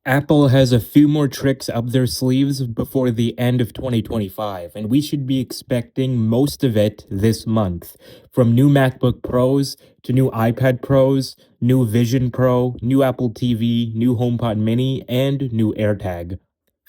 Apple has a few more tricks up their sleeves before the end of 2025, and we should be expecting most of it this month. From new MacBook Pros to new iPad Pros, new Vision Pro, new Apple TV, new HomePod Mini, and new AirTag.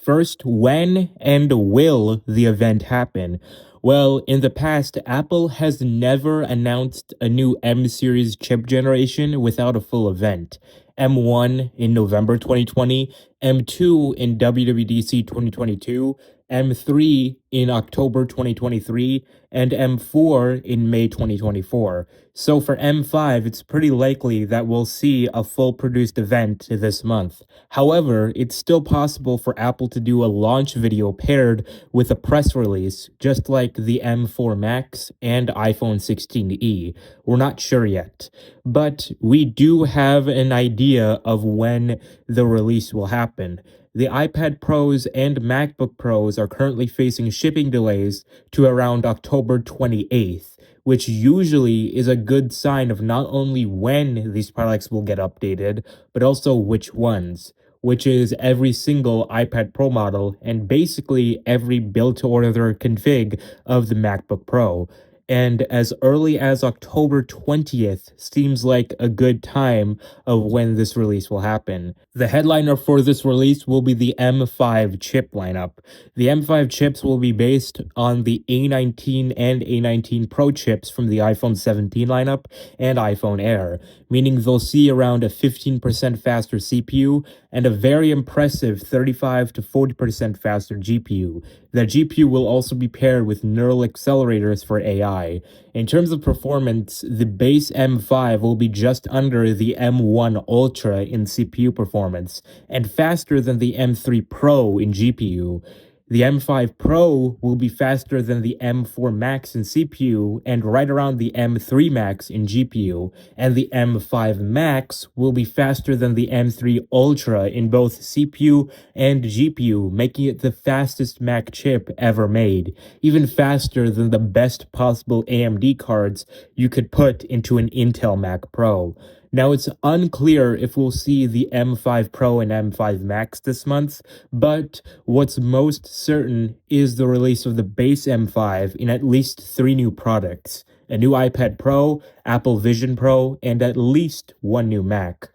First, when and will the event happen? Well, in the past, Apple has never announced a new M series chip generation without a full event. M1 in November 2020, M2 in WWDC 2022, M3 in October 2023, and M4 in May 2024. So for M5, it's pretty likely that we'll see a full produced event this month. However, it's still possible for Apple to do a launch video paired with a press release, just like the M4 Max and iPhone 16e. We're not sure yet, but we do have an idea of when the release will happen. The iPad Pros and MacBook Pros are currently facing shipping delays to around October 28th, which usually is a good sign of not only when these products will get updated, but also which ones, which is every single iPad Pro model and basically every build-to-order config of the MacBook Pro. And as early as October 20th seems like a good time of when this release will happen. The headliner for this release will be the M5 chip lineup. The M5 chips will be based on the A19 and A19 Pro chips from the iPhone 17 lineup and iPhone Air, meaning they'll see around a 15% faster CPU and a very impressive 35 to 40% faster GPU. The GPU will also be paired with neural accelerators for AI. In terms of performance, the base M5 will be just under the M1 Ultra in CPU performance, and faster than the M3 Pro in GPU. The M5 Pro will be faster than the M4 Max in CPU and right around the M3 Max in GPU, and the M5 Max will be faster than the M3 Ultra in both CPU and GPU, making it the fastest Mac chip ever made, even faster than the best possible AMD cards you could put into an Intel Mac Pro. Now, it's unclear if we'll see the M5 Pro and M5 Max this month, but what's most certain is the release of the base M5 in at least 3 new products: a new iPad Pro, Apple Vision Pro, and at least one new Mac.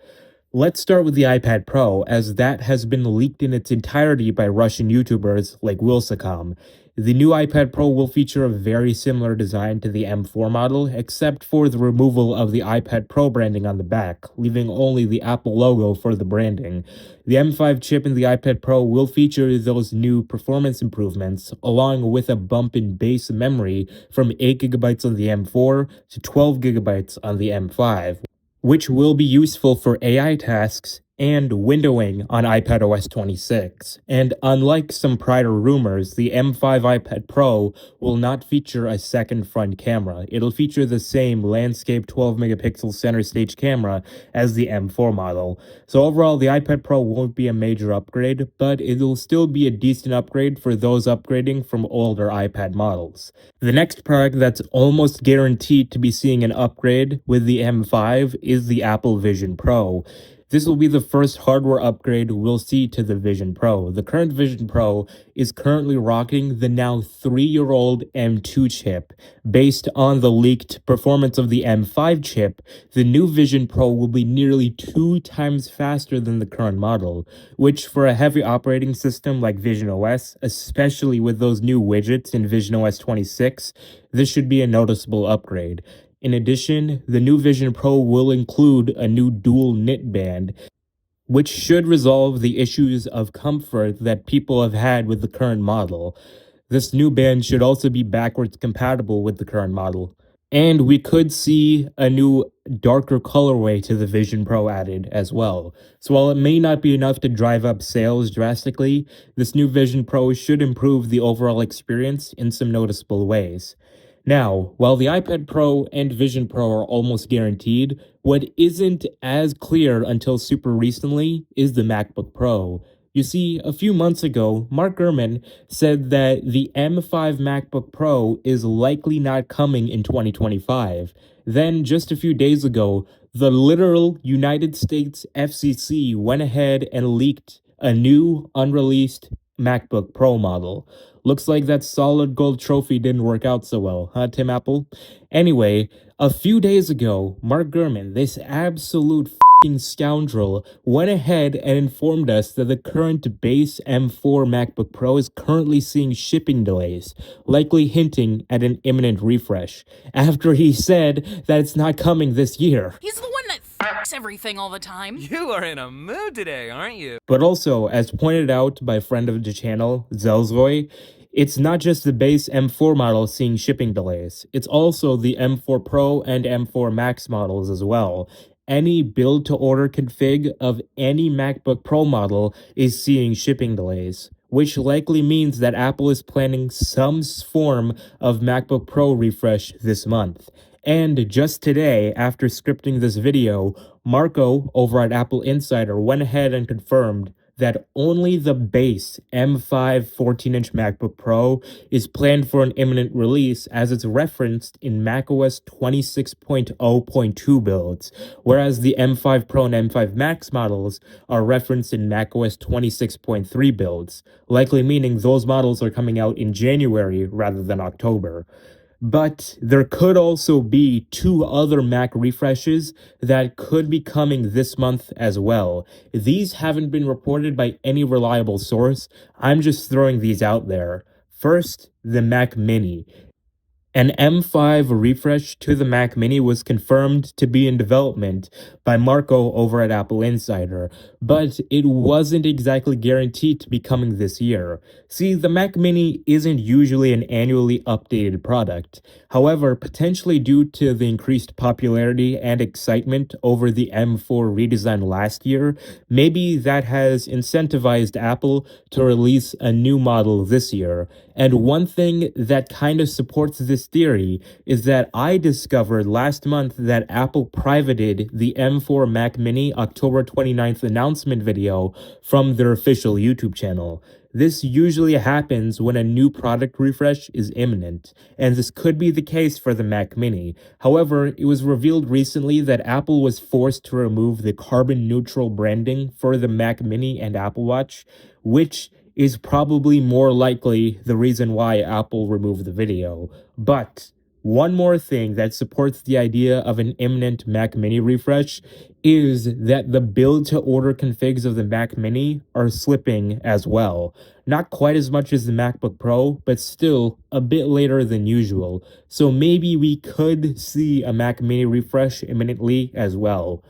Let's start with the iPad Pro, as that has been leaked in its entirety by Russian YouTubers like Wilsacom. The new iPad Pro will feature a very similar design to the M4 model, except for the removal of the iPad Pro branding on the back, leaving only the Apple logo for the branding. The M5 chip in the iPad Pro will feature those new performance improvements, along with a bump in base memory from 8GB on the M4 to 12GB on the M5, which will be useful for AI tasks and windowing on iPadOS 26. And unlike some prior rumors, the M5 iPad Pro will not feature a second front camera. It'll feature the same landscape 12-megapixel center stage camera as the M4 model. So overall, the iPad Pro won't be a major upgrade, but it'll still be a decent upgrade for those upgrading from older iPad models. The next product that's almost guaranteed to be seeing an upgrade with the M5 is the Apple Vision Pro. This will be the first hardware upgrade we'll see to the Vision Pro. The current Vision Pro is currently rocking the now 3-year-old M2 chip. Based on the leaked performance of the M5 chip, the new Vision Pro will be nearly 2 times faster than the current model, which for a heavy operating system like Vision OS, especially with those new widgets in Vision OS 26, this should be a noticeable upgrade. In addition, the new Vision Pro will include a new dual knit band, which should resolve the issues of comfort that people have had with the current model. This new band should also be backwards compatible with the current model. And we could see a new darker colorway to the Vision Pro added as well. So while it may not be enough to drive up sales drastically, this new Vision Pro should improve the overall experience in some noticeable ways. Now, while the iPad Pro and Vision Pro are almost guaranteed, what isn't as clear until super recently is the MacBook Pro. You see, a few months ago, Mark Gurman said that the M5 MacBook Pro is likely not coming in 2025. Then, just a few days ago, the literal United States FCC went ahead and leaked a new unreleased MacBook Pro model. Looks like that solid gold trophy didn't work out so well, huh, Tim Apple? Anyway, a few days ago, Mark Gurman, this absolute scoundrel, went ahead and informed us that the current base M4 MacBook Pro is currently seeing shipping delays, likely hinting at an imminent refresh, after he said that it's not coming this year. He's the one that f***s everything all the time. You are in a mood today, aren't you? But also, as pointed out by friend of the channel, Zelzoy, it's not just the base M4 model seeing shipping delays, it's also the M4 Pro and M4 Max models as well. Any build-to-order config of any MacBook Pro model is seeing shipping delays, which likely means that Apple is planning some form of MacBook Pro refresh this month. And just today, after scripting this video, Marco over at Apple Insider went ahead and confirmed that only the base M5 14-inch MacBook Pro is planned for an imminent release, as it's referenced in macOS 26.0.2 builds, whereas the M5 Pro and M5 Max models are referenced in macOS 26.3 builds, likely meaning those models are coming out in January rather than October. But there could also be 2 other Mac refreshes that could be coming this month as well. These haven't been reported by any reliable source. I'm just throwing these out there. First, the Mac Mini. An M5 refresh to the Mac Mini was confirmed to be in development by Marco over at Apple Insider, but it wasn't exactly guaranteed to be coming this year. See, the Mac Mini isn't usually an annually updated product. However, potentially due to the increased popularity and excitement over the M4 redesign last year, maybe that has incentivized Apple to release a new model this year. And one thing that kind of supports this theory is that I discovered last month that Apple privated the M4 Mac Mini October 29th announcement video from their official YouTube channel. This usually happens when a new product refresh is imminent, and this could be the case for the Mac Mini. However, it was revealed recently that Apple was forced to remove the carbon-neutral branding for the Mac Mini and Apple Watch, which is probably more likely the reason why Apple removed the video. But one more thing that supports the idea of an imminent Mac Mini refresh is that the build-to-order configs of the Mac Mini are slipping as well. Not quite as much as the MacBook Pro, but still a bit later than usual. So maybe we could see a Mac Mini refresh imminently as well.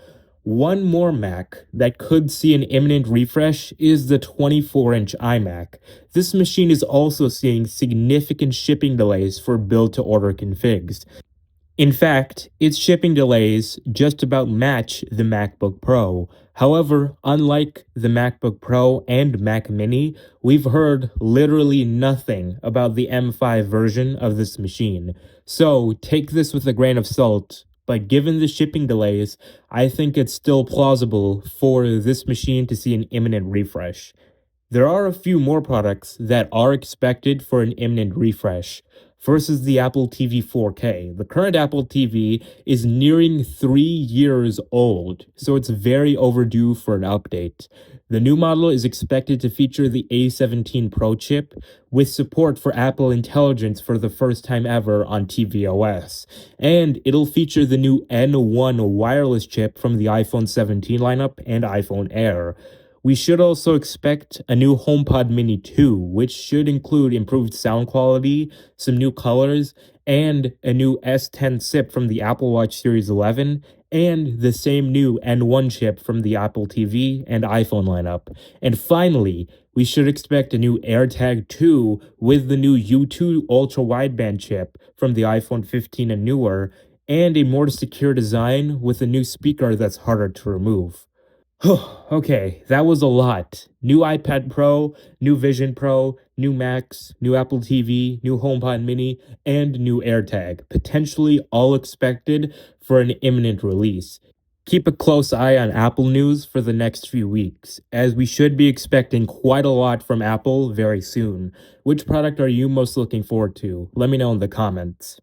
One more Mac that could see an imminent refresh is the 24-inch iMac. This machine is also seeing significant shipping delays for build-to-order configs. In fact, its shipping delays just about match the MacBook Pro. However, unlike the MacBook Pro and Mac Mini, we've heard literally nothing about the M5 version of this machine. So take this with a grain of salt, but given the shipping delays, I think it's still plausible for this machine to see an imminent refresh. There are a few more products that are expected for an imminent refresh. First is the Apple TV 4K. The current Apple TV is nearing 3 years old, so it's very overdue for an update. The new model is expected to feature the A17 Pro chip, with support for Apple Intelligence for the first time ever on tvOS. And it'll feature the new N1 wireless chip from the iPhone 17 lineup and iPhone Air. We should also expect a new HomePod Mini 2, which should include improved sound quality, some new colors, and a new S10 chip from the Apple Watch Series 11, and the same new N1 chip from the Apple TV and iPhone lineup. And finally, we should expect a new AirTag 2 with the new U2 ultra-wideband chip from the iPhone 15 and newer, and a more secure design with a new speaker that's harder to remove. Okay, that was a lot. New iPad Pro, new Vision Pro, new Macs, new Apple TV, new HomePod Mini, and new AirTag, potentially all expected for an imminent release. Keep a close eye on Apple news for the next few weeks, as we should be expecting quite a lot from Apple very soon. Which product are you most looking forward to? Let me know in the comments.